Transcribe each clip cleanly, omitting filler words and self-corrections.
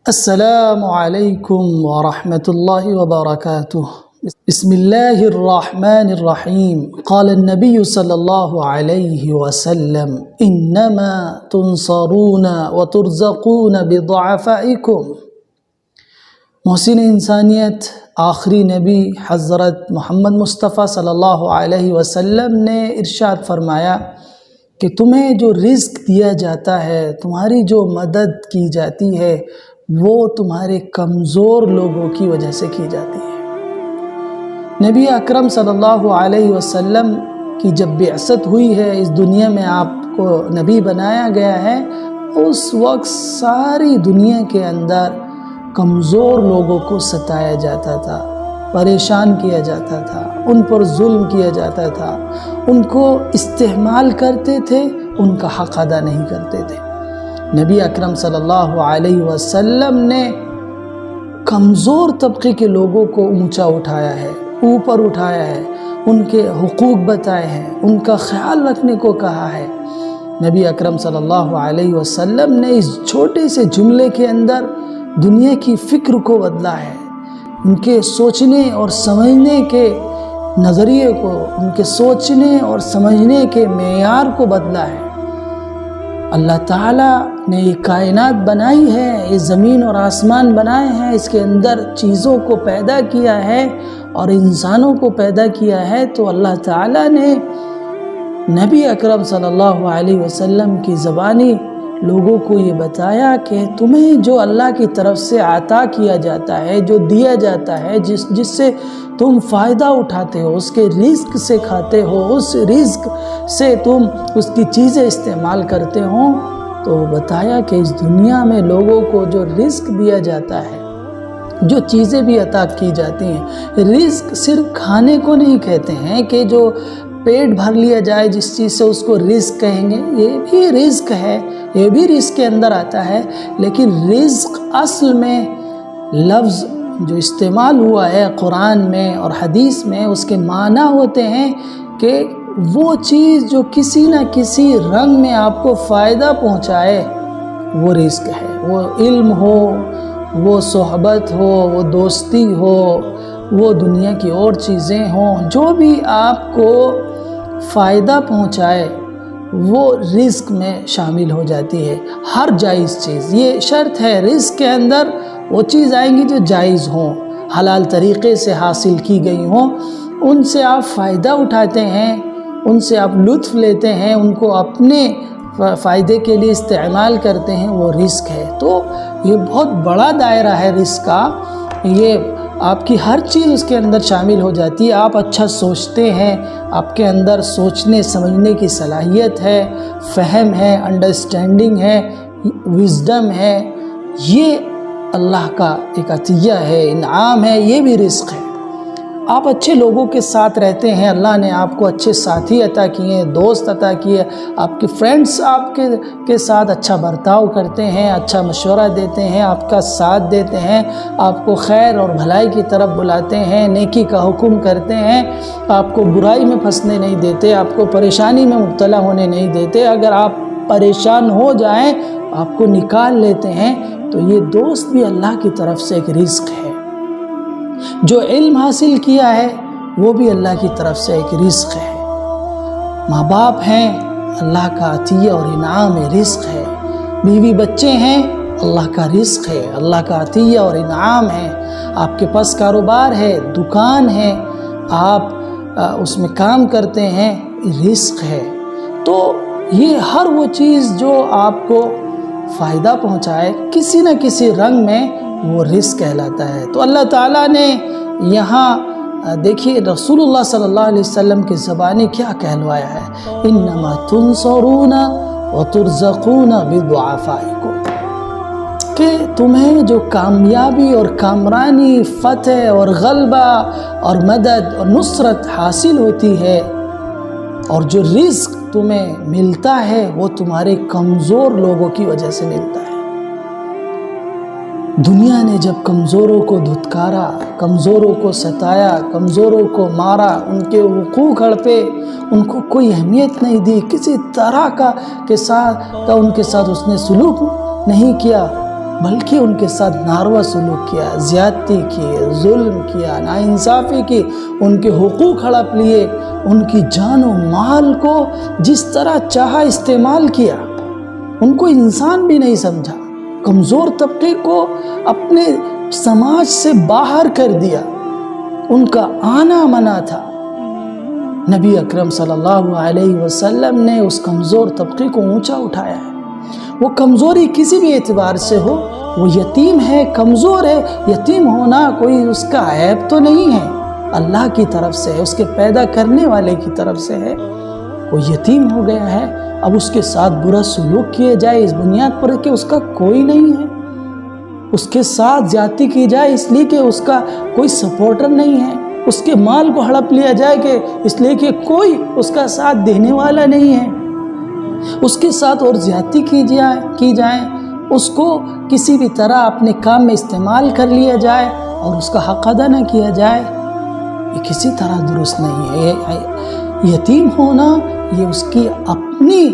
السلام علیکم ورحمۃ اللہ وبرکاتہ۔ بسم اللہ الرحمن الرحیم۔ قال النبی صلی اللہ علیہ وسلم انما تنصرون وترزقون بضعفائکم۔ محسن انسانیت آخری نبی حضرت محمد مصطفیٰ صلی اللہ علیہ وسلم نے ارشاد فرمایا کہ تمہیں جو رزق دیا جاتا ہے، تمہاری جو مدد کی جاتی ہے، وہ تمہارے کمزور لوگوں کی وجہ سے کی جاتی ہے۔ نبی اکرم صلی اللہ علیہ وسلم کی جب بعثت ہوئی ہے، اس دنیا میں آپ کو نبی بنایا گیا ہے، اس وقت ساری دنیا کے اندر کمزور لوگوں کو ستایا جاتا تھا، پریشان کیا جاتا تھا، ان پر ظلم کیا جاتا تھا، ان کو استعمال کرتے تھے، ان کا حق ادا نہیں کرتے تھے۔ نبی اکرم صلی اللہ علیہ وسلم نے کمزور طبقے کے لوگوں کو اونچا اٹھایا ہے، اوپر اٹھایا ہے، ان کے حقوق بتائے ہیں، ان کا خیال رکھنے کو کہا ہے۔ نبی اکرم صلی اللہ علیہ وسلم نے اس چھوٹے سے جملے کے اندر دنیا کی فکر کو بدلا ہے، ان کے سوچنے اور سمجھنے کے نظریے کو، ان کے سوچنے اور سمجھنے کے معیار کو بدلا ہے۔ اللہ تعالیٰ نے یہ کائنات بنائی ہے، یہ زمین اور آسمان بنائے ہیں، اس کے اندر چیزوں کو پیدا کیا ہے اور انسانوں کو پیدا کیا ہے، تو اللہ تعالیٰ نے نبی اکرم صلی اللہ علیہ وسلم کی زبانی لوگوں کو یہ بتایا کہ تمہیں جو اللہ کی طرف سے عطا کیا جاتا ہے، جو دیا جاتا ہے، جس سے تم فائدہ اٹھاتے ہو، اس کے رزق سے کھاتے ہو، اس رزق سے تم اس کی چیزیں استعمال کرتے ہو، تو بتایا کہ اس دنیا میں لوگوں کو جو رزق دیا جاتا ہے، جو چیزیں بھی عطا کی جاتی ہیں، رزق صرف کھانے کو نہیں کہتے ہیں کہ جو پیٹ بھر لیا جائے جس چیز سے اس کو رزق کہیں گے، یہ بھی رزق ہے، یہ بھی رزق کے اندر آتا ہے، لیکن رزق اصل میں لفظ جو استعمال ہوا ہے قرآن میں اور حدیث میں، اس کے معنی ہوتے ہیں کہ وہ چیز جو کسی نہ کسی رنگ میں آپ کو فائدہ پہنچائے، وہ رزق ہے۔ وہ علم ہو، وہ صحبت ہو، وہ دوستی ہو، وہ دنیا کی اور چیزیں ہوں، جو بھی آپ کو فائدہ پہنچائے وہ رزق میں شامل ہو جاتی ہے۔ ہر جائز چیز، یہ شرط ہے رزق کے اندر وہ چیز آئیں گی جو جائز ہوں، حلال طریقے سے حاصل کی گئی ہوں، ان سے آپ فائدہ اٹھاتے ہیں، ان سے آپ لطف لیتے ہیں، ان کو اپنے فائدے کے لیے استعمال کرتے ہیں، وہ رزق ہے۔ تو یہ بہت بڑا دائرہ ہے رزق کا، یہ آپ کی ہر چیز اس کے اندر شامل ہو جاتی ہے۔ آپ اچھا سوچتے ہیں، آپ کے اندر سوچنے سمجھنے کی صلاحیت ہے، فہم ہے، انڈرسٹینڈنگ ہے، وزڈم ہے، یہ اللہ کا ایک عطیہ ہے، انعام ہے، یہ بھی رزق ہے۔ آپ اچھے لوگوں کے ساتھ رہتے ہیں، اللہ نے آپ کو اچھے ساتھی عطا کیے، دوست عطا کیے، آپ کے فرینڈس آپ کے ساتھ اچھا برتاؤ کرتے ہیں، اچھا مشورہ دیتے ہیں، آپ کا ساتھ دیتے ہیں، آپ کو خیر اور بھلائی کی طرف بلاتے ہیں، نیکی کا حکم کرتے ہیں، آپ کو برائی میں پھنسنے نہیں دیتے، آپ کو پریشانی میں مبتلا ہونے نہیں دیتے۔ اگر آپ پریشان ہو جائیں آپ کو نکال لیتے ہیں، تو یہ دوست بھی اللہ کی طرف سے ایک رزق ہے۔ جو علم حاصل کیا ہے وہ بھی اللہ کی طرف سے ایک رزق ہے۔ ماں باپ ہیں، اللہ کا عطیہ اور انعام ہے، رزق ہے۔ بیوی بچے ہیں، اللہ کا رزق ہے، اللہ کا عطیہ اور انعام ہے۔ آپ کے پاس کاروبار ہے، دکان ہے، آپ اس میں کام کرتے ہیں، رزق ہے۔ تو یہ ہر وہ چیز جو آپ کو فائدہ پہنچائے کسی نہ کسی رنگ میں، وہ رزق کہلاتا ہے۔ تو اللہ تعالیٰ نے یہاں دیکھیے رسول اللہ صلی اللہ علیہ وسلم کی زبانی کیا کہلوایا ہے، انما تنصرون وترزقون بضعفائکم، کہ تمہیں جو کامیابی اور کامرانی، فتح اور غلبہ اور مدد اور نصرت حاصل ہوتی ہے، اور جو رزق تمہیں ملتا ہے وہ تمہارے کمزور لوگوں کی وجہ سے ملتا ہے۔ دنیا نے جب کمزوروں کو دھتکارا، کمزوروں کو ستایا، کمزوروں کو مارا، ان کے حقوق ہڑپے، ان کو کوئی اہمیت نہیں دی، کسی طرح کا ان کے ساتھ اس نے سلوک نہیں کیا، بلکہ ان کے ساتھ ناروا سلوک کیا، زیادتی کی، ظلم کیا، ناانصافی کی، ان کے حقوق ہڑپ لیے، ان کی جان و مال کو جس طرح چاہا استعمال کیا، ان کو انسان بھی نہیں سمجھا، کمزور طبقے کو اپنے سماج سے باہر کر دیا، ان کا آنا منع تھا۔ نبی اکرم صلی اللہ علیہ وسلم نے اس کمزور طبقے کو اونچا اٹھایا ہے۔ وہ کمزوری کسی بھی اعتبار سے ہو، وہ یتیم ہے، کمزور ہے، یتیم ہونا کوئی اس کا عیب تو نہیں ہے، اللہ کی طرف سے ہے، اس کے پیدا کرنے والے کی طرف سے ہے۔ وہ یتیم ہو گیا ہے، اب اس کے ساتھ برا سلوک کیا جائے اس بنیاد پر کہ اس کا کوئی نہیں ہے، اس کے ساتھ زیادتی کی جائے اس لیے کہ اس کا کوئی سپورٹر نہیں ہے، اس کے مال کو ہڑپ لیا جائے کہ اس لیے کہ کوئی اس کا ساتھ دینے والا نہیں ہے، اس کے ساتھ اور زیادتی کی جائے، اس کو کسی بھی طرح اپنے کام میں استعمال کر لیا جائے اور اس کا حق ادا نہ کیا جائے، یہ کسی طرح درست نہیں ہے۔ یتیم ہونا یہ اس کی اپنی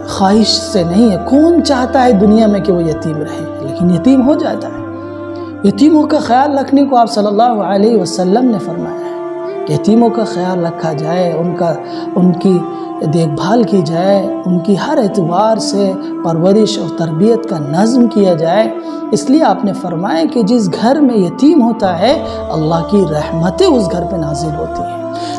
خواہش سے نہیں ہے، کون چاہتا ہے دنیا میں کہ وہ یتیم رہے، لیکن یتیم ہو جاتا ہے۔ یتیموں کا خیال رکھنے کو آپ صلی اللہ علیہ وسلم نے فرمایا ہے کہ یتیموں کا خیال رکھا جائے، ان کی دیکھ بھال کی جائے، ان کی ہر اعتبار سے پرورش اور تربیت کا نظم کیا جائے۔ اس لیے آپ نے فرمایا کہ جس گھر میں یتیم ہوتا ہے اللہ کی رحمتیں اس گھر پہ نازل ہوتی ہیں۔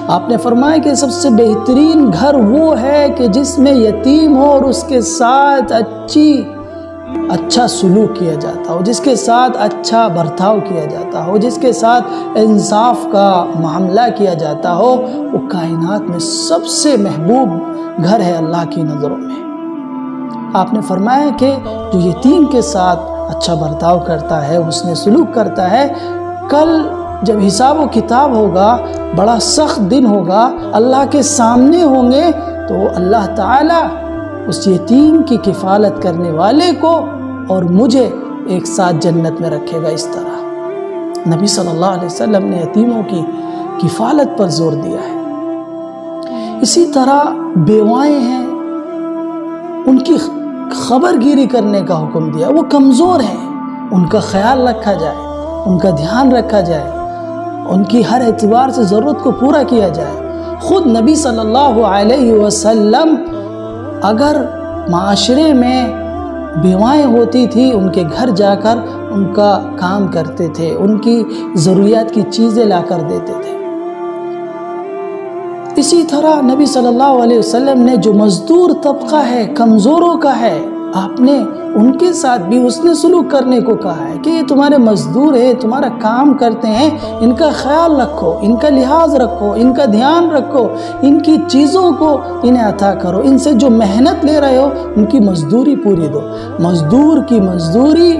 آپ نے فرمایا کہ سب سے بہترین گھر وہ ہے کہ جس میں یتیم ہو اور اس کے ساتھ اچھا سلوک کیا جاتا ہو، جس کے ساتھ اچھا برتاؤ کیا جاتا ہو، جس کے ساتھ انصاف کا معاملہ کیا جاتا ہو، وہ کائنات میں سب سے محبوب گھر ہے اللہ کی نظروں میں۔ آپ نے فرمایا کہ جو یتیم کے ساتھ اچھا برتاؤ کرتا ہے، حسن سلوک کرتا ہے، کل جب حساب و کتاب ہوگا، بڑا سخت دن ہوگا، اللہ کے سامنے ہوں گے تو اللہ تعالیٰ اس یتیم کی کفالت کرنے والے کو اور مجھے ایک ساتھ جنت میں رکھے گا۔ اس طرح نبی صلی اللہ علیہ وسلم نے یتیموں کی کفالت پر زور دیا ہے۔ اسی طرح بیوائیں ہیں، ان کی خبر گیری کرنے کا حکم دیا، وہ کمزور ہیں، ان کا خیال رکھا جائے، ان کا دھیان رکھا جائے، ان کی ہر اعتبار سے ضرورت کو پورا کیا جائے۔ خود نبی صلی اللہ علیہ وسلم اگر معاشرے میں بیوائیں ہوتی تھی ان کے گھر جا کر ان کا کام کرتے تھے، ان کی ضروریات کی چیزیں لا کر دیتے تھے۔ اسی طرح نبی صلی اللہ علیہ وسلم نے جو مزدور طبقہ ہے، کمزوروں کا ہے، آپ نے ان کے ساتھ بھی حسن سلوک کرنے کو کہا ہے کہ یہ تمہارے مزدور ہیں، تمہارا کام کرتے ہیں، ان کا خیال رکھو، ان کا لحاظ رکھو، ان کا دھیان رکھو، ان کی چیزوں کو انہیں عطا کرو، ان سے جو محنت لے رہے ہو ان کی مزدوری پوری دو، مزدور کی مزدوری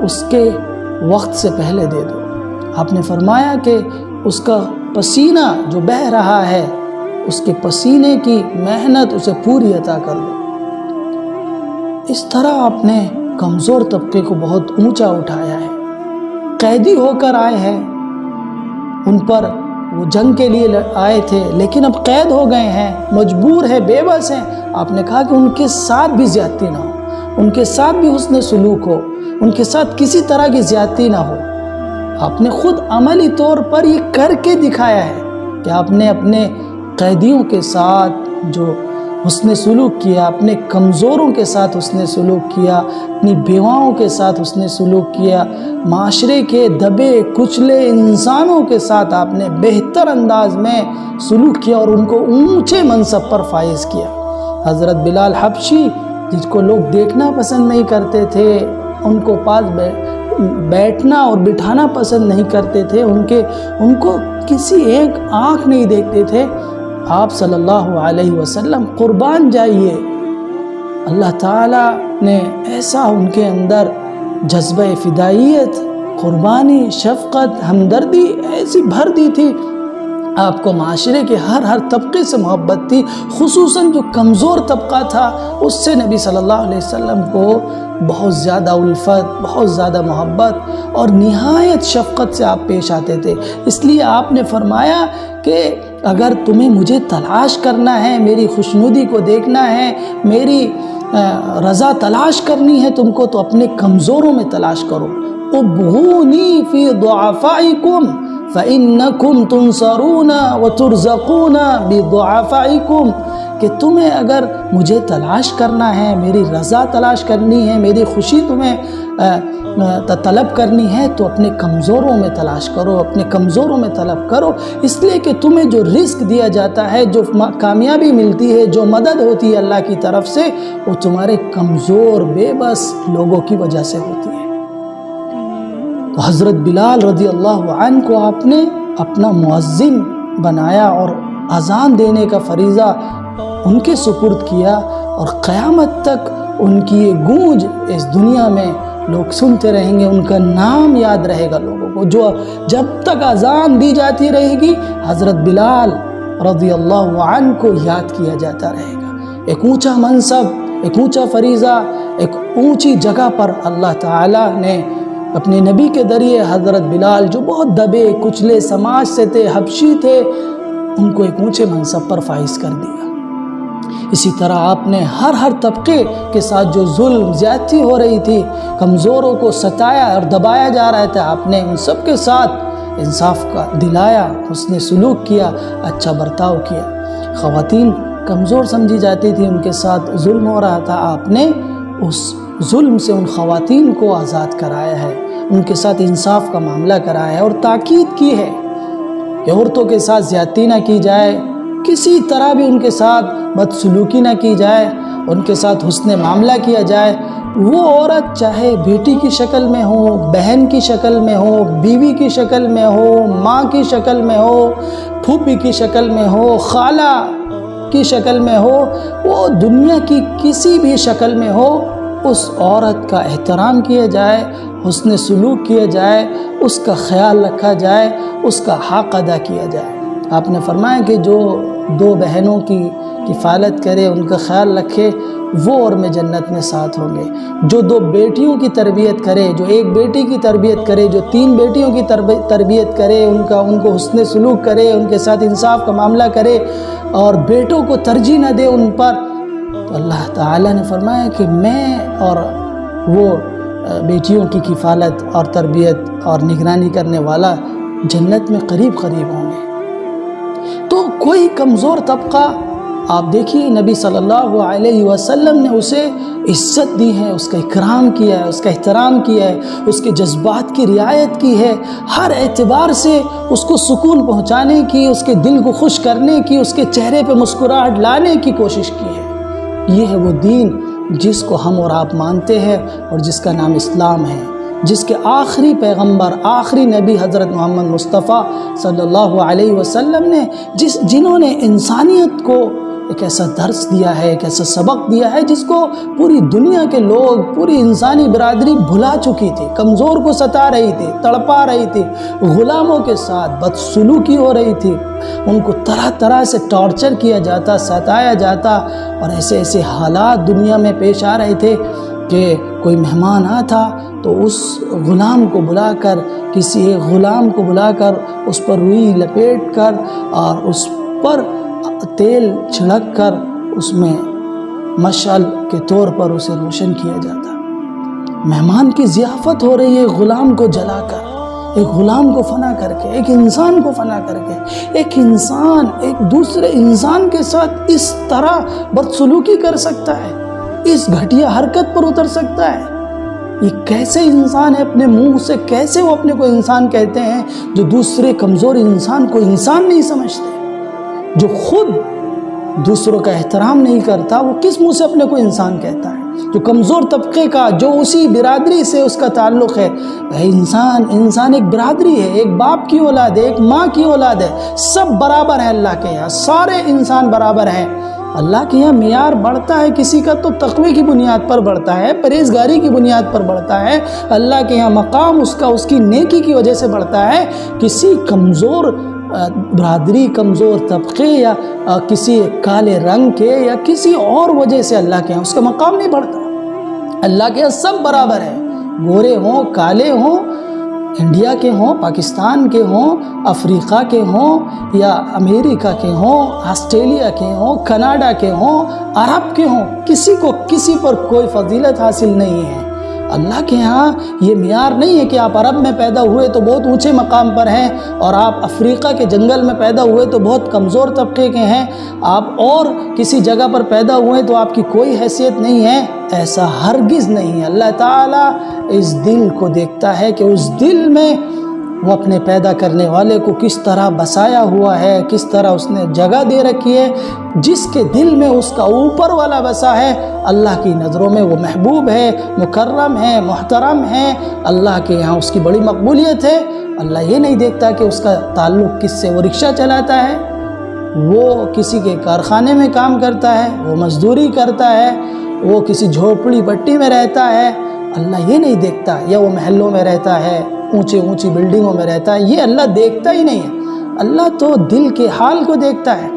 اس کے وقت سے پہلے دے دو۔ آپ نے فرمایا کہ اس کا پسینہ جو بہہ رہا ہے، اس کے پسینے کی محنت اسے پوری عطا کر دو۔ اس طرح آپ نے کمزور طبقے کو بہت اونچا اٹھایا ہے۔ قیدی ہو کر آئے ہیں، ان پر وہ جنگ کے لیے آئے تھے لیکن اب قید ہو گئے ہیں، مجبور ہیں، بے بس ہیں۔ آپ نے کہا کہ ان کے ساتھ بھی زیادتی نہ ہو، ان کے ساتھ بھی حسن سلوک ہو، ان کے ساتھ کسی طرح کی زیادتی نہ ہو۔ آپ نے خود عملی طور پر یہ کر کے دکھایا ہے کہ آپ نے اپنے قیدیوں کے ساتھ جو حسن سلوک کیا، اپنے کمزوروں کے ساتھ حسن سلوک کیا، اپنی بیواؤں کے ساتھ حسن سلوک کیا، معاشرے کے دبے کچلے انسانوں کے ساتھ آپ نے بہتر انداز میں سلوک کیا اور ان کو اونچے منصب پر فائز کیا۔ حضرت بلال حبشی جس کو لوگ دیکھنا پسند نہیں کرتے تھے، ان کو پاس بیٹھنا اور بٹھانا پسند نہیں کرتے تھے، ان کو کسی ایک آنکھ نہیں دیکھتے تھے، آپ صلی اللہ علیہ وسلم قربان جائیے، اللہ تعالیٰ نے ایسا ان کے اندر جذبہ فدائیت، قربانی، شفقت، ہمدردی ایسی بھر دی تھی، آپ کو معاشرے کے ہر طبقے سے محبت تھی، خصوصاً جو کمزور طبقہ تھا اس سے نبی صلی اللہ علیہ وسلم کو بہت زیادہ الفت، بہت زیادہ محبت اور نہایت شفقت سے آپ پیش آتے تھے۔ اس لیے آپ نے فرمایا کہ اگر تمہیں مجھے تلاش کرنا ہے، میری خوشنودی کو دیکھنا ہے، میری رضا تلاش کرنی ہے تم کو تو اپنے کمزوروں میں تلاش کرو. ابغونی فی ضعفائکم فإنکم تنصرون وترزقون بضعفائکم، کہ تمہیں اگر مجھے تلاش کرنا ہے، میری رضا تلاش کرنی ہے، میری خوشی تمہیں طلب کرنی ہے تو اپنے کمزوروں میں تلاش کرو، اپنے کمزوروں میں طلب کرو، اس لیے کہ تمہیں جو رزق دیا جاتا ہے، جو کامیابی ملتی ہے، جو مدد ہوتی ہے اللہ کی طرف سے، وہ تمہارے کمزور بے بس لوگوں کی وجہ سے ہوتی ہے. تو حضرت بلال رضی اللہ عنہ کو آپ نے اپنا مؤذن بنایا اور اذان دینے کا فریضہ ان کے سپرد کیا، اور قیامت تک ان کی یہ گونج اس دنیا میں لوگ سنتے رہیں گے، ان کا نام یاد رہے گا لوگوں کو. جو جب تک اذان دی جاتی رہے گی حضرت بلال رضی اللہ عنہ کو یاد کیا جاتا رہے گا. ایک اونچا منصب، ایک اونچا فریضہ، ایک اونچی جگہ پر اللہ تعالیٰ نے اپنے نبی کے ذریعے حضرت بلال جو بہت دبے کچلے سماج سے تھے، حبشی تھے، ان کو ایک اونچے منصب پر فائز کر دیا. اسی طرح آپ نے ہر طبقے کے ساتھ جو ظلم زیادتی ہو رہی تھی، کمزوروں کو ستایا اور دبایا جا رہا تھا، آپ نے ان سب کے ساتھ انصاف کا دلایا، حسن سلوک کیا، اچھا برتاؤ کیا. خواتین کمزور سمجھی جاتی تھی، ان کے ساتھ ظلم ہو رہا تھا، آپ نے اس ظلم سے ان خواتین کو آزاد کرایا ہے، ان کے ساتھ انصاف کا معاملہ کرایا ہے، اور تاکید کی ہے کہ عورتوں کے ساتھ زیادتی نہ کی جائے، کسی طرح بھی ان کے ساتھ بدسلوکی نہ کی جائے، ان کے ساتھ حسن معاملہ کیا جائے. وہ عورت چاہے بیٹی کی شکل میں ہو، بہن کی شکل میں ہو، بیوی کی شکل میں ہو، ماں کی شکل میں ہو، پھوپھی کی شکل میں ہو، خالہ کی شکل میں ہو، وہ دنیا کی کسی بھی شکل میں ہو، اس عورت کا احترام کیا جائے، حسن سلوک کیا جائے، اس کا خیال رکھا جائے، اس کا حق ادا کیا جائے. آپ نے فرمایا کہ جو دو بہنوں کی کفالت کرے، ان کا خیال رکھے، وہ اور میں جنت میں ساتھ ہوں گے. جو دو بیٹیوں کی تربیت کرے، جو ایک بیٹی کی تربیت کرے، جو تین بیٹیوں کی تربیت کرے، ان کو حسن سلوک کرے، ان کے ساتھ انصاف کا معاملہ کرے، اور بیٹوں کو ترجیح نہ دے ان پر، تو اللہ تعالیٰ نے فرمایا کہ میں اور وہ بیٹیوں کی کفالت اور تربیت اور نگرانی کرنے والا جنت میں قریب قریب ہوں گے. تو کوئی کمزور طبقہ، آپ دیکھیے نبی صلی اللہ علیہ وسلم نے اسے عزت دی ہے، اس کا اکرام کیا ہے، اس کا احترام کیا ہے، اس کے جذبات کی رعایت کی ہے، ہر اعتبار سے اس کو سکون پہنچانے کی، اس کے دل کو خوش کرنے کی، اس کے چہرے پہ مسکراہٹ لانے کی کوشش کی ہے. یہ ہے وہ دین جس کو ہم اور آپ مانتے ہیں اور جس کا نام اسلام ہے، جس کے آخری پیغمبر، آخری نبی حضرت محمد مصطفیٰ صلی اللہ علیہ وسلم نے جنہوں نے انسانیت کو ایک ایسا درس دیا ہے، ایک ایسا سبق دیا ہے جس کو پوری دنیا کے لوگ، پوری انسانی برادری بھلا چکی تھی. کمزور کو ستا رہی تھی، تڑپا رہی تھی، غلاموں کے ساتھ بدسلوکی ہو رہی تھی، ان کو طرح طرح سے ٹارچر کیا جاتا، ستایا جاتا، اور ایسے ایسے حالات دنیا میں پیش آ رہے تھے کہ کوئی مہمان آتا تو اس غلام کو بلا کر، کسی ایک غلام کو بلا کر اس پر روئی لپیٹ کر اور اس پر تیل چھڑک کر اس میں مشعل کے طور پر اسے روشن کیا جاتا. مہمان کی ضیافت ہو رہی ہے، غلام کو جلا کر، ایک غلام کو فنا کر کے، ایک انسان کو فنا کر کے. ایک انسان ایک دوسرے انسان کے ساتھ اس طرح بدسلوکی کر سکتا ہے، اس گھٹیا حرکت پر اتر سکتا ہے. یہ کیسے انسان ہے؟ اپنے منہ سے کیسے وہ اپنے کو انسان کہتے ہیں جو دوسرے کمزور انسان کو انسان نہیں سمجھتے؟ جو خود دوسروں کا احترام نہیں کرتا، وہ کس منہ سے اپنے کو انسان کہتا ہے؟ جو کمزور طبقے کا، جو اسی برادری سے اس کا تعلق ہے، انسان ایک برادری ہے، ایک باپ کی اولاد ہے، ایک ماں کی اولاد ہے، سب برابر ہیں اللہ کے یہاں، سارے انسان برابر ہیں. اللہ کے یہاں معیار بڑھتا ہے کسی کا تو تقوی کی بنیاد پر بڑھتا ہے، پرہیزگاری کی بنیاد پر بڑھتا ہے. اللہ کے یہاں مقام اس کا اس کی نیکی کی وجہ سے بڑھتا ہے. کسی کمزور برادری، کمزور طبقے یا کسی کالے رنگ کے یا کسی اور وجہ سے اللہ کے یہاں اس کا مقام نہیں بڑھتا. اللہ کے یہاں سب برابر ہیں، گورے ہوں، کالے ہوں، انڈیا کے ہوں، پاکستان کے ہوں، افریقہ کے ہوں یا امریکہ کے ہوں، آسٹریلیا کے ہوں، کینیڈا کے ہوں، عرب کے ہوں، کسی کو کسی پر کوئی فضیلت حاصل نہیں ہے۔ اللہ کے ہاں یہ معیار نہیں ہے کہ آپ عرب میں پیدا ہوئے تو بہت اونچے مقام پر ہیں اور آپ افریقہ کے جنگل میں پیدا ہوئے تو بہت کمزور طبقے کے ہیں، آپ اور کسی جگہ پر پیدا ہوئے تو آپ کی کوئی حیثیت نہیں ہے۔ ایسا ہرگز نہیں ہے۔ اللہ تعالیٰ اس دل کو دیکھتا ہے کہ اس دل میں وہ اپنے پیدا کرنے والے کو کس طرح بسایا ہوا ہے، کس طرح اس نے جگہ دے رکھی ہے۔ جس کے دل میں اس کا اوپر والا بسا ہے، اللہ کی نظروں میں وہ محبوب ہے، مکرم ہے، محترم ہے، اللہ کے یہاں اس کی بڑی مقبولیت ہے۔ اللہ یہ نہیں دیکھتا کہ اس کا تعلق کس سے، وہ رکشہ چلاتا ہے، وہ کسی کے کارخانے میں کام کرتا ہے، وہ مزدوری کرتا ہے، وہ کسی جھوپڑی پٹی میں رہتا ہے، اللہ یہ نہیں دیکھتا، یا وہ محلوں میں رہتا ہے، اونچی اونچی بلڈنگوں میں رہتا ہے، یہ اللہ دیکھتا ہی نہیں ہے۔ اللہ تو دل کے حال کو دیکھتا ہے۔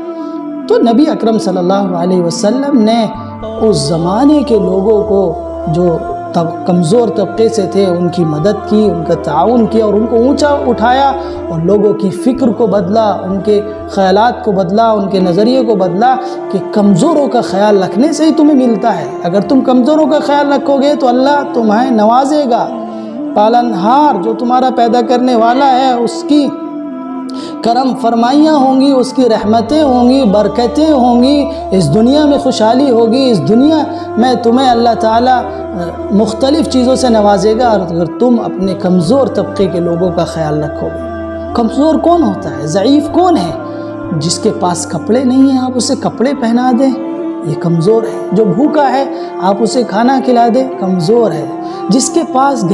تو نبی اکرم صلی اللہ علیہ وسلم نے اس زمانے کے لوگوں کو جو کمزور طبقے سے تھے ان کی مدد کی، ان کا تعاون کیا اور ان کو اونچا اٹھایا اور لوگوں کی فکر کو بدلا، ان کے خیالات کو بدلا، ان کے نظریے کو بدلا کہ کمزوروں کا خیال رکھنے سے ہی تمہیں ملتا ہے۔ اگر تم کمزوروں کا خیال رکھو گے تو اللہ تمہیں نوازے گا۔ پالنہار جو تمہارا پیدا کرنے والا ہے اس کی کرم فرمائیاں ہوں گی، اس کی رحمتیں ہوں گی، برکتیں ہوں گی، اس دنیا میں خوشحالی ہوگی، اس دنیا میں تمہیں اللہ تعالیٰ مختلف چیزوں سے نوازے گا اگر تم اپنے کمزور طبقے کے لوگوں کا خیال رکھو گے۔ کمزور کون ہوتا ہے؟ ضعیف کون ہے؟ جس کے پاس کپڑے نہیں ہیں آپ اسے کپڑے پہنا دیں، یہ کمزور ہے۔ جو بھوکا ہے آپ اسے کھانا کھلا دیں، کمزور ہے۔ جس کے پاس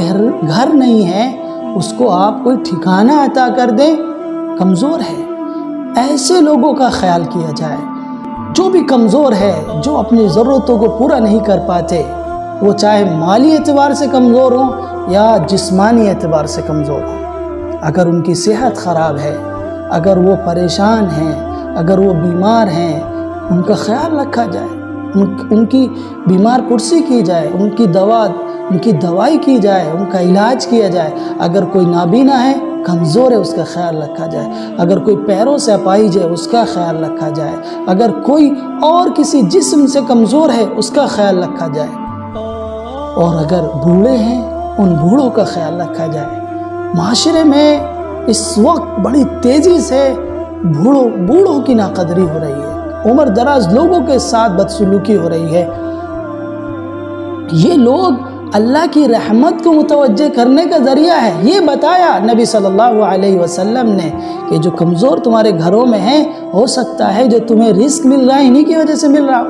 گھر نہیں ہے اس کو آپ کوئی ٹھکانہ عطا کر دیں، کمزور ہے۔ ایسے لوگوں کا خیال کیا جائے۔ جو بھی کمزور ہے، جو اپنی ضرورتوں کو پورا نہیں کر پاتے، وہ چاہے مالی اعتبار سے کمزور ہوں یا جسمانی اعتبار سے کمزور ہوں، اگر ان کی صحت خراب ہے، اگر وہ پریشان ہیں، اگر وہ بیمار ہیں، ان کا خیال رکھا جائے، ان کی بیمار پرسی کی جائے، ان کی دوائی کی جائے، ان کا علاج کیا جائے۔ اگر کوئی نابینا ہے، کمزور ہے، اس کا خیال رکھا جائے۔ اگر کوئی پیروں سے اپاہج ہے اس کا خیال رکھا جائے۔ اگر کوئی اور کسی جسم سے کمزور ہے اس کا خیال رکھا جائے۔ اور اگر بوڑھے ہیں ان بوڑھوں کا خیال رکھا جائے۔ معاشرے میں اس وقت بڑی تیزی سے بوڑھوں کی ناقدری ہو رہی ہے، عمر دراز لوگوں کے ساتھ بدسلوکی ہو رہی ہے۔ یہ لوگ اللہ کی رحمت کو متوجہ کرنے کا ذریعہ ہے۔ یہ بتایا نبی صلی اللہ علیہ وسلم نے کہ جو کمزور تمہارے گھروں میں ہیں، ہو سکتا ہے جو تمہیں رزق مل رہا ہے انہی کی وجہ سے مل رہا ہو۔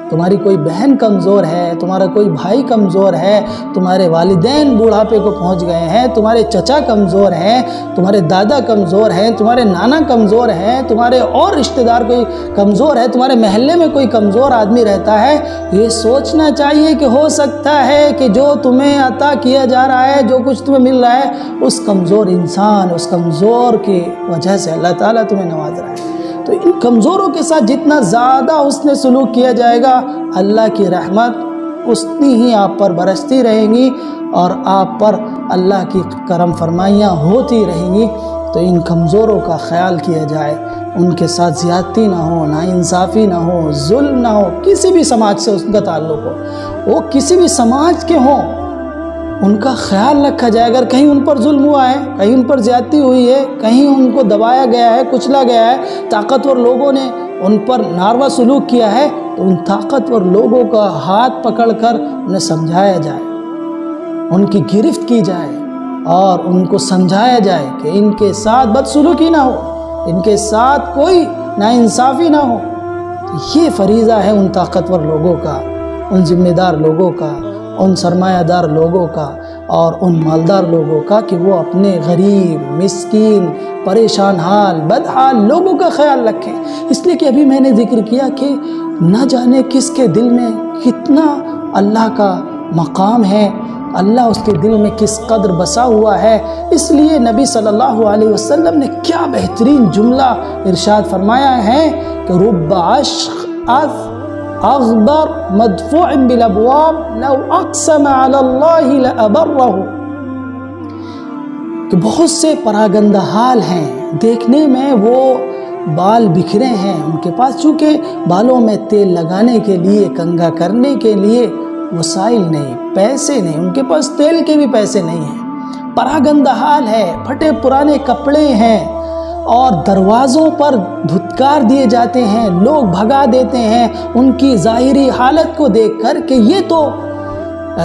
تمہاری کوئی بہن کمزور ہے، تمہارا کوئی بھائی کمزور ہے، تمہارے والدین بوڑھاپے کو پہنچ گئے ہیں، تمہارے چچا کمزور ہیں، تمہارے دادا کمزور ہیں، تمہارے نانا کمزور ہیں، تمہارے اور رشتہ دار کوئی کمزور ہے، تمہارے محلے میں کوئی کمزور آدمی رہتا ہے، یہ سوچنا چاہیے کہ ہو سکتا ہے کہ جو تمہیں عطا کیا جا رہا ہے، جو کچھ تمہیں مل رہا ہے، اس کمزور انسان، اس کمزور کی وجہ سے اللہ تعالیٰ تمہیں نواز رہا ہے۔ تو ان کمزوروں کے ساتھ جتنا زیادہ حسن سلوک کیا جائے گا، اللہ کی رحمت اتنی ہی آپ پر برستی رہیں گی اور آپ پر اللہ کی کرم فرمائیاں ہوتی رہیں گی۔ تو ان کمزوروں کا خیال کیا جائے، ان کے ساتھ زیادتی نہ ہو، ناانصافی نہ ہو، ظلم نہ ہو، کسی بھی سماج سے اس کا تعلق ہو، وہ کسی بھی سماج کے ہوں، ان کا خیال رکھا جائے۔ اگر کہیں ان پر ظلم ہوا ہے، کہیں ان پر زیادتی ہوئی ہے، کہیں ان کو دبایا گیا ہے، کچلا گیا ہے، طاقتور لوگوں نے ان پر ناروا سلوک کیا ہے، تو ان طاقتور لوگوں کا ہاتھ پکڑ کر انہیں سمجھایا جائے، ان کی گرفت کی جائے اور ان کو سمجھایا جائے کہ ان کے ساتھ بدسلوکی نہ ہو، ان کے ساتھ کوئی ناانصافی نہ ہو۔ یہ فریضہ ہے ان طاقتور لوگوں کا، ان ذمہ دار لوگوں کا، ان سرمایہ دار لوگوں کا اور ان مالدار لوگوں کا کہ وہ اپنے غریب، مسکین، پریشان حال، بدحال لوگوں کا خیال رکھیں۔ اس لیے کہ ابھی میں نے ذکر کیا کہ نہ جانے کس کے دل میں کتنا اللہ کا مقام ہے، اللہ اس کے دل میں کس قدر بسا ہوا ہے۔ اس لیے نبی صلی اللہ علیہ وسلم نے کیا بہترین جملہ ارشاد فرمایا ہے کہ رب عشق اغبر مدفوع بالابواب لو اقسم علی اللہ لابرہ۔ کہ بہت سے پراگندہ حال ہیں، دیکھنے میں وہ بال بکھرے ہیں، ان کے پاس چونکہ بالوں میں تیل لگانے کے لیے، کنگھا کرنے کے لیے وسائل نہیں، پیسے نہیں، ان کے پاس تیل کے بھی پیسے نہیں ہیں، پراگندہ حال ہے، پھٹے پرانے کپڑے ہیں، اور دروازوں پر دھتکار دیے جاتے ہیں، لوگ بھگا دیتے ہیں ان کی ظاہری حالت کو دیکھ کر کہ یہ تو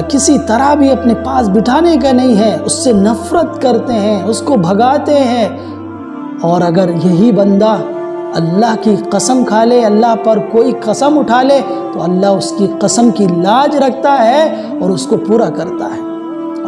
کسی طرح بھی اپنے پاس بٹھانے کا نہیں ہے، اس سے نفرت کرتے ہیں، اس کو بھگاتے ہیں۔ اور اگر یہی بندہ اللہ کی قسم کھا لے، اللہ پر کوئی قسم اٹھا لے، تو اللہ اس کی قسم کی لاج رکھتا ہے اور اس کو پورا کرتا ہے۔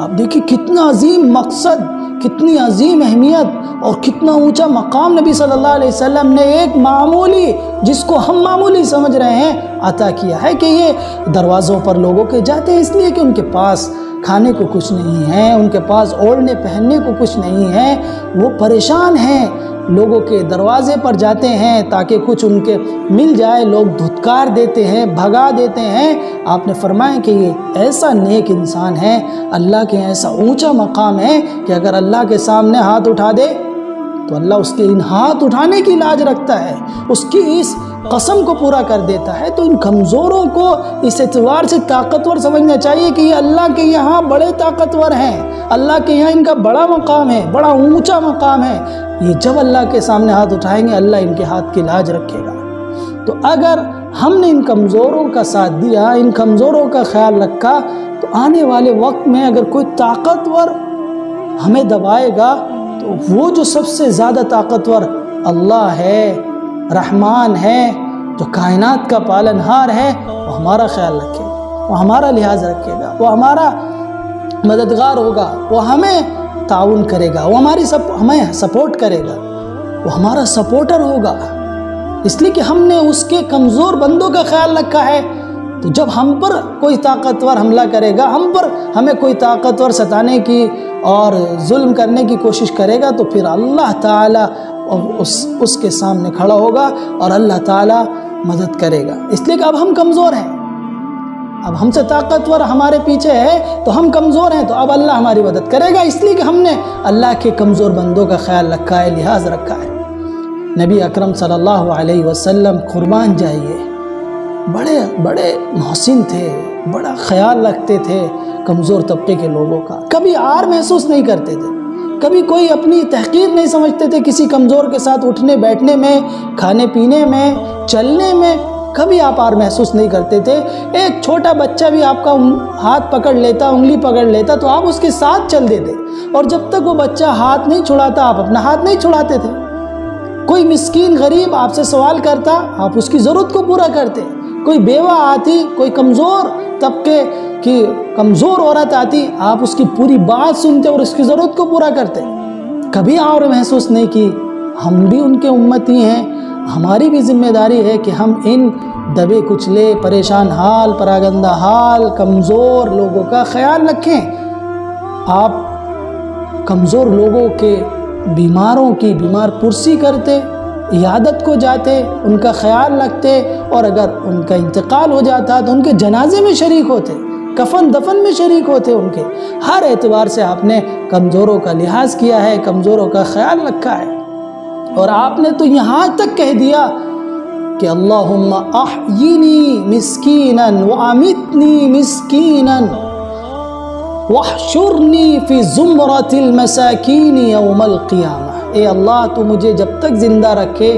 آپ دیکھیں کتنا عظیم مقصد، کتنی عظیم اہمیت اور کتنا اونچا مقام نبی صلی اللہ علیہ وسلم نے ایک معمولی، جس کو ہم معمولی سمجھ رہے ہیں، عطا کیا ہے کہ یہ دروازوں پر لوگوں کے جاتے ہیں اس لیے کہ ان کے پاس کھانے کو کچھ نہیں ہے، ان کے پاس اوڑھنے پہننے کو کچھ نہیں ہے، وہ پریشان ہیں، لوگوں کے دروازے پر جاتے ہیں تاکہ کچھ ان کے مل جائے، لوگ دھتکار دیتے ہیں، بھگا دیتے ہیں۔ آپ نے فرمایا کہ یہ ایسا نیک انسان ہے، اللہ کے ایسا اونچا مقام ہے کہ اگر اللہ کے سامنے ہاتھ اٹھا دے تو اللہ اس کے ان ہاتھ اٹھانے کی لاج رکھتا ہے، اس کی اس قسم کو پورا کر دیتا ہے۔ تو ان کمزوروں کو اس اعتبار سے طاقتور سمجھنا چاہیے کہ یہ اللہ کے یہاں بڑے طاقتور ہیں، اللہ کے یہاں ان کا بڑا مقام ہے، بڑا اونچا مقام ہے۔ یہ جب اللہ کے سامنے ہاتھ اٹھائیں گے اللہ ان کے ہاتھ کی لاج رکھے گا۔ تو اگر ہم نے ان کمزوروں کا ساتھ دیا، ان کمزوروں کا خیال رکھا، تو آنے والے وقت میں اگر کوئی طاقتور ہمیں دبائے گا تو وہ جو سب سے زیادہ طاقتور اللہ ہے، رحمان ہے، جو کائنات کا پالنہار ہے، وہ ہمارا خیال رکھے گا، وہ ہمارا لحاظ رکھے گا، وہ ہمارا مددگار ہوگا، وہ ہمیں تعاون کرے گا، وہ ہمیں سپورٹ کرے گا، وہ ہمارا سپورٹر ہوگا، اس لیے کہ ہم نے اس کے کمزور بندوں کا خیال رکھا ہے۔ تو جب ہم پر کوئی طاقتور حملہ کرے گا، ہمیں کوئی طاقتور ستانے کی اور ظلم کرنے کی کوشش کرے گا، تو پھر اللہ تعالیٰ اس کے سامنے کھڑا ہوگا اور اللہ تعالیٰ مدد کرے گا، اس لیے کہ اب ہم کمزور ہیں، اب ہم سے طاقتور ہمارے پیچھے ہے تو ہم کمزور ہیں، تو اب اللہ ہماری مدد کرے گا، اس لیے کہ ہم نے اللہ کے کمزور بندوں کا خیال رکھا ہے، لحاظ رکھا ہے۔ نبی اکرم صلی اللہ علیہ وسلم قربان جائیے بڑے بڑے محسن تھے، بڑا خیال رکھتے تھے کمزور طبقے کے لوگوں کا، کبھی عار محسوس نہیں کرتے تھے، کبھی کوئی اپنی تحقیر نہیں سمجھتے تھے کسی کمزور کے ساتھ اٹھنے بیٹھنے میں، کھانے پینے میں، چلنے میں، کبھی آپ عار محسوس نہیں کرتے تھے۔ ایک چھوٹا بچہ بھی آپ کا ہاتھ پکڑ لیتا، انگلی پکڑ لیتا تو آپ اس کے ساتھ چل دیتے، اور جب تک وہ بچہ ہاتھ نہیں چھڑاتا آپ اپنا ہاتھ نہیں چھڑاتے تھے۔ کوئی مسکین غریب آپ سے سوال کرتا آپ اس کی ضرورت کو پورا کرتے، کوئی بیوہ آتی، کوئی کمزور طبقے کی کمزور عورت آتی، آپ اس کی پوری بات سنتے اور اس کی ضرورت کو پورا کرتے، کبھی عار محسوس نہیں کی۔ ہم بھی ان کے امتی ہیں، ہماری بھی ذمہ داری ہے کہ ہم ان دبے کچلے، پریشان حال، پراگندہ حال، کمزور لوگوں کا خیال رکھیں۔ آپ کمزور لوگوں کے بیماروں کی بیمار پرسی کرتے، عیادت کو جاتے، ان کا خیال رکھتے، اور اگر ان کا انتقال ہو جاتا تو ان کے جنازے میں شریک ہوتے، کفن دفن میں شریک ہوتے، ان کے ہر اعتبار سے آپ نے کمزوروں کا لحاظ کیا ہے، کمزوروں کا خیال رکھا ہے۔ اور آپ نے تو یہاں تک کہہ دیا کہ اللہم احیینی مسکینا وامتنی مسکینا واحشرنی فی زمرۃ المساکین یوم القیامہ۔ اے اللہ تو مجھے جب تک زندہ رکھے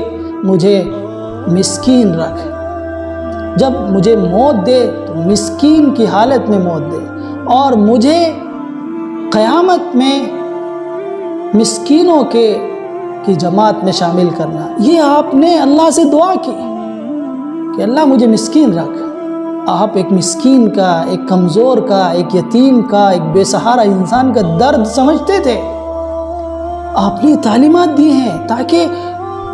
مجھے مسکین رکھ، جب مجھے موت دے تو مسکین کی حالت میں موت دے، اور مجھے قیامت میں مسکینوں کی جماعت میں شامل کرنا۔ یہ آپ نے اللہ سے دعا کی کہ اللہ مجھے مسکین رکھ۔ آپ ایک مسکین کا، ایک کمزور کا، ایک یتیم کا، ایک بے سہارا انسان کا درد سمجھتے تھے، آپ نے تعلیمات دی ہیں تاکہ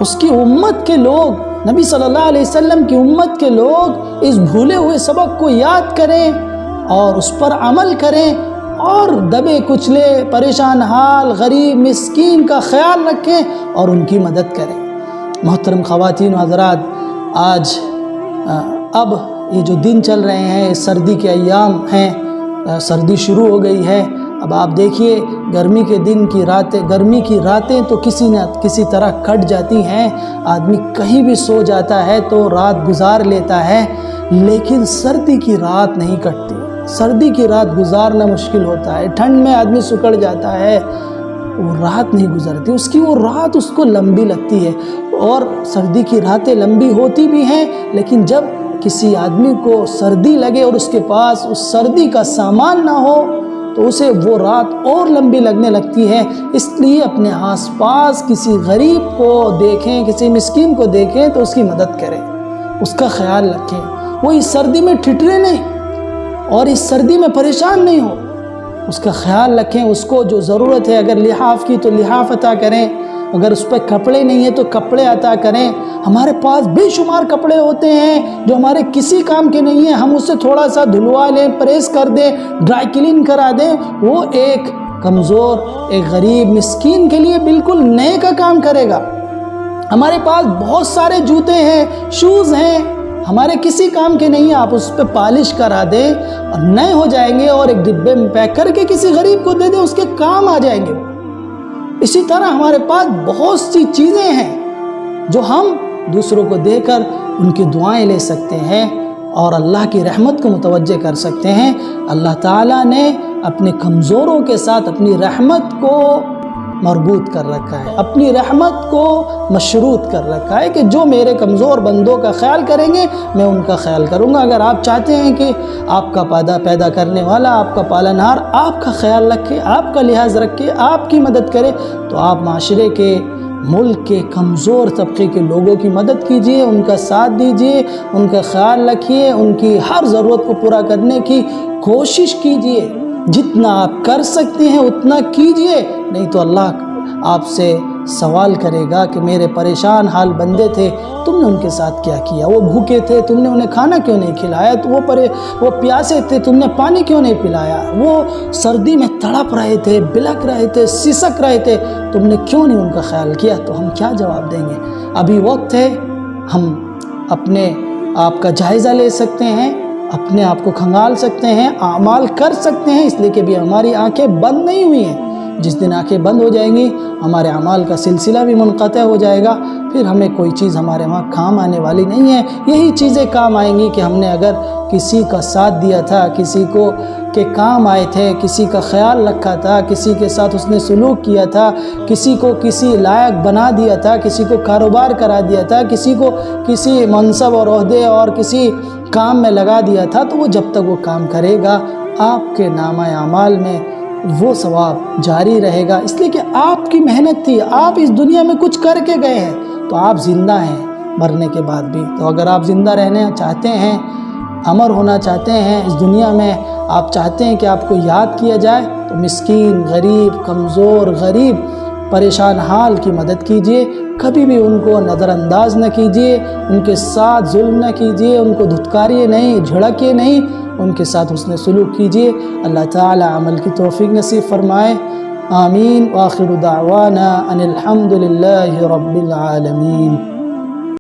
اس کی امت کے لوگ، نبی صلی اللہ علیہ وسلم کی امت کے لوگ اس بھولے ہوئے سبق کو یاد کریں اور اس پر عمل کریں، اور دبے کچلے، پریشان حال، غریب، مسکین کا خیال رکھیں اور ان کی مدد کریں۔ محترم خواتین و حضرات، آج اب یہ جو دن چل رہے ہیں، سردی کے ایام ہیں، سردی شروع ہو گئی ہے، اب آپ دیکھیے گرمی کے دن کی راتیں، گرمی کی راتیں تو کسی نہ کسی طرح کٹ جاتی ہیں، آدمی کہیں بھی سو جاتا ہے تو رات گزار لیتا ہے، لیکن سردی کی رات نہیں کٹتی، سردی کی رات گزارنا مشکل ہوتا ہے، ٹھنڈ میں آدمی سکڑ جاتا ہے، وہ رات نہیں گزرتی، اس کی وہ رات اس کو لمبی لگتی ہے۔ اور سردی کی راتیں لمبی ہوتی بھی ہیں، لیکن جب کسی آدمی کو سردی لگے اور اس کے پاس اس سردی کا سامان نہ ہو تو اسے وہ رات اور لمبی لگنے لگتی ہے۔ اس لیے اپنے آس پاس کسی غریب کو دیکھیں، کسی مسکین کو دیکھیں تو اس کی مدد کریں، اس کا خیال رکھیں، وہ اس سردی میں ٹھٹرے نہیں اور اس سردی میں پریشان نہیں ہو، اس کا خیال رکھیں، اس کو جو ضرورت ہے، اگر لحاف کی تو لحاف عطا کریں، اگر اس پہ کپڑے نہیں ہیں تو کپڑے عطا کریں۔ ہمارے پاس بے شمار کپڑے ہوتے ہیں جو ہمارے کسی کام کے نہیں ہیں، ہم اسے تھوڑا سا دھلوا لیں، پریس کر دیں، ڈرائی کلین کرا دیں، وہ ایک کمزور، ایک غریب مسکین کے لیے بالکل نئے کا کام کرے گا۔ ہمارے پاس بہت سارے جوتے ہیں، شوز ہیں، ہمارے کسی کام کے نہیں ہیں، آپ اس پہ پالش کرا دیں اور نئے ہو جائیں گے، اور ایک ڈبے میں پیک کر کے کسی غریب کو دے دیں، اس کے کام آ جائیں گے۔ اسی طرح ہمارے پاس بہت سی چیزیں ہیں جو ہم دوسروں کو دے کر ان کی دعائیں لے سکتے ہیں اور اللہ کی رحمت کو متوجہ کر سکتے ہیں۔ اللہ تعالیٰ نے اپنے کمزوروں کے ساتھ اپنی رحمت کو مربوط کر رکھا ہے، اپنی رحمت کو مشروط کر رکھا ہے کہ جو میرے کمزور بندوں کا خیال کریں گے میں ان کا خیال کروں گا۔ اگر آپ چاہتے ہیں کہ آپ کا پیدا کرنے والا، آپ کا پالنہار آپ کا خیال رکھے، آپ کا لحاظ رکھے، آپ کی مدد کرے، تو آپ معاشرے کے، ملک کے کمزور طبقے کے لوگوں کی مدد کیجئے، ان کا ساتھ دیجئے، ان کا خیال رکھیے، ان کی ہر ضرورت کو پورا کرنے کی کوشش کیجئے۔ جتنا آپ کر سکتے ہیں اتنا کیجئے، نہیں تو اللہ آپ سے سوال کرے گا کہ میرے پریشان حال بندے تھے، تم نے ان کے ساتھ کیا کیا؟ وہ بھوکے تھے، تم نے انہیں کھانا کیوں نہیں کھلایا؟ تو وہ پیاسے تھے، تم نے پانی کیوں نہیں پلایا؟ وہ سردی میں تڑپ رہے تھے، بلک رہے تھے، سسک رہے تھے، تم نے کیوں نہیں ان کا خیال کیا؟ تو ہم کیا جواب دیں گے؟ ابھی وقت ہے، ہم اپنے آپ کا جائزہ لے سکتے ہیں، اپنے آپ کو کھنگال سکتے ہیں، اعمال کر سکتے ہیں، اس لیے کہ بھی ہماری آنکھیں بند نہیں ہوئی ہیں۔ جس دن آنکھیں بند ہو جائیں گی ہمارے اعمال کا سلسلہ بھی منقطع ہو جائے گا، پھر ہمیں کوئی چیز ہمارے وہاں کام آنے والی نہیں ہے۔ یہی چیزیں کام آئیں گی کہ ہم نے اگر کسی کا ساتھ دیا تھا، کسی کو کے کام آئے تھے، کسی کا خیال رکھا تھا، کسی کے ساتھ اس نے سلوک کیا تھا، کسی کو کسی لائق بنا دیا تھا، کسی کو کاروبار کرا دیا تھا، کسی کو کسی منصب اور عہدے اور کسی کام میں لگا دیا تھا، تو وہ جب تک وہ کام کرے گا آپ کے نامہ اعمال میں وہ ثواب جاری رہے گا، اس لیے کہ آپ کی محنت تھی، آپ اس دنیا میں کچھ کر کے گئے ہیں، تو آپ زندہ ہیں مرنے کے بعد بھی۔ تو اگر آپ زندہ رہنا چاہتے ہیں، امر ہونا چاہتے ہیں اس دنیا میں، آپ چاہتے ہیں کہ آپ کو یاد کیا جائے، تو مسکین، غریب، کمزور، غریب، پریشان حال کی مدد کیجئے، کبھی بھی ان کو نظر انداز نہ کیجئے، ان کے ساتھ ظلم نہ کیجئے، ان کو دھتکاریے نہیں، جھڑکیے نہیں، ان کے ساتھ حسن سلوک کیجئے۔ اللہ تعالی عمل کی توفیق نصیب فرمائے، آمین۔ وآخر دعوانا ان الحمد للہ رب العالمین۔